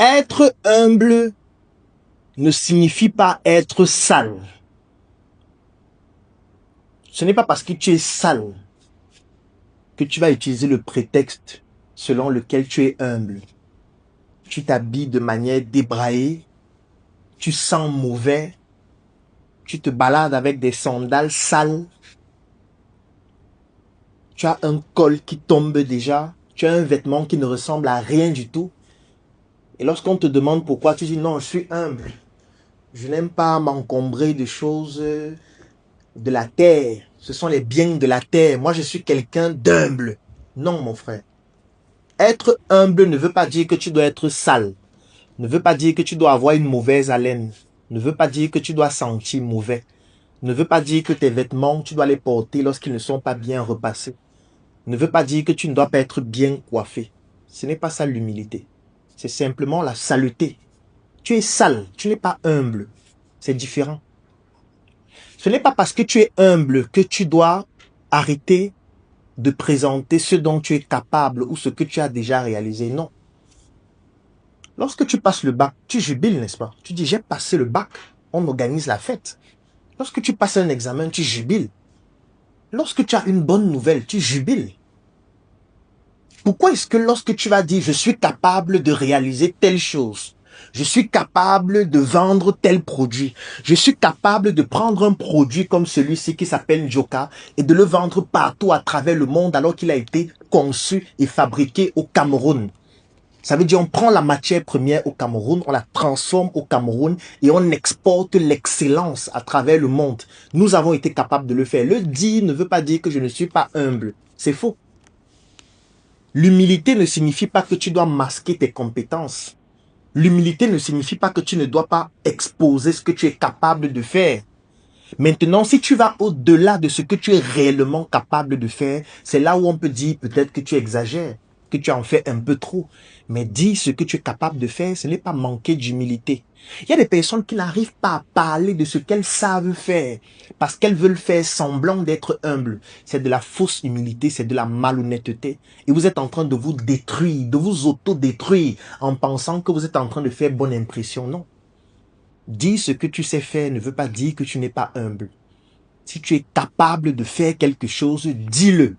Être humble ne signifie pas être sale. Ce n'est pas parce que tu es sale que tu vas utiliser le prétexte selon lequel tu es humble. Tu t'habilles de manière débraillée, tu sens mauvais, tu te balades avec des sandales sales, tu as un col qui tombe déjà, tu as un vêtement qui ne ressemble à rien du tout. Et lorsqu'on te demande pourquoi, tu dis non, je suis humble. Je n'aime pas m'encombrer de choses de la terre. Ce sont les biens de la terre. Moi, je suis quelqu'un d'humble. Non, mon frère. Être humble ne veut pas dire que tu dois être sale. Ne veut pas dire que tu dois avoir une mauvaise haleine. Ne veut pas dire que tu dois sentir mauvais. Ne veut pas dire que tes vêtements, tu dois les porter lorsqu'ils ne sont pas bien repassés. Ne veut pas dire que tu ne dois pas être bien coiffé. Ce n'est pas ça l'humilité. C'est simplement la saleté. Tu es sale, tu n'es pas humble. C'est différent. Ce n'est pas parce que tu es humble que tu dois arrêter de présenter ce dont tu es capable ou ce que tu as déjà réalisé. Non. Lorsque tu passes le bac, tu jubiles, n'est-ce pas? Tu dis, j'ai passé le bac. On organise la fête. Lorsque tu passes un examen, tu jubiles. Lorsque tu as une bonne nouvelle, tu jubiles. Pourquoi est-ce que lorsque tu vas dire, je suis capable de réaliser telle chose, je suis capable de vendre tel produit, je suis capable de prendre un produit comme celui-ci qui s'appelle Joka et de le vendre partout à travers le monde alors qu'il a été conçu et fabriqué au Cameroun? Ça veut dire on prend la matière première au Cameroun, on la transforme au Cameroun et on exporte l'excellence à travers le monde. Nous avons été capables de le faire. Le dire ne veut pas dire que je ne suis pas humble. C'est faux. L'humilité ne signifie pas que tu dois masquer tes compétences. L'humilité ne signifie pas que tu ne dois pas exposer ce que tu es capable de faire. Maintenant, si tu vas au-delà de ce que tu es réellement capable de faire, c'est là où on peut dire peut-être que tu exagères, que tu en fais un peu trop. Mais dire ce que tu es capable de faire, ce n'est pas manquer d'humilité. Il y a des personnes qui n'arrivent pas à parler de ce qu'elles savent faire parce qu'elles veulent faire semblant d'être humbles. C'est de la fausse humilité, c'est de la malhonnêteté. Et vous êtes en train de vous détruire, de vous auto-détruire en pensant que vous êtes en train de faire bonne impression. Non. Dire ce que tu sais faire ne veut pas dire que tu n'es pas humble. Si tu es capable de faire quelque chose, dis-le.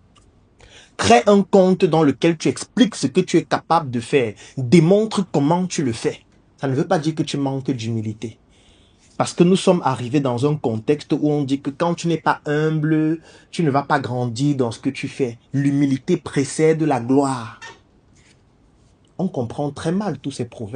Crée un compte dans lequel tu expliques ce que tu es capable de faire. Démontre comment tu le fais. Ça ne veut pas dire que tu manques d'humilité. Parce que nous sommes arrivés dans un contexte où on dit que quand tu n'es pas humble, tu ne vas pas grandir dans ce que tu fais. L'humilité précède la gloire. On comprend très mal tous ces proverbes.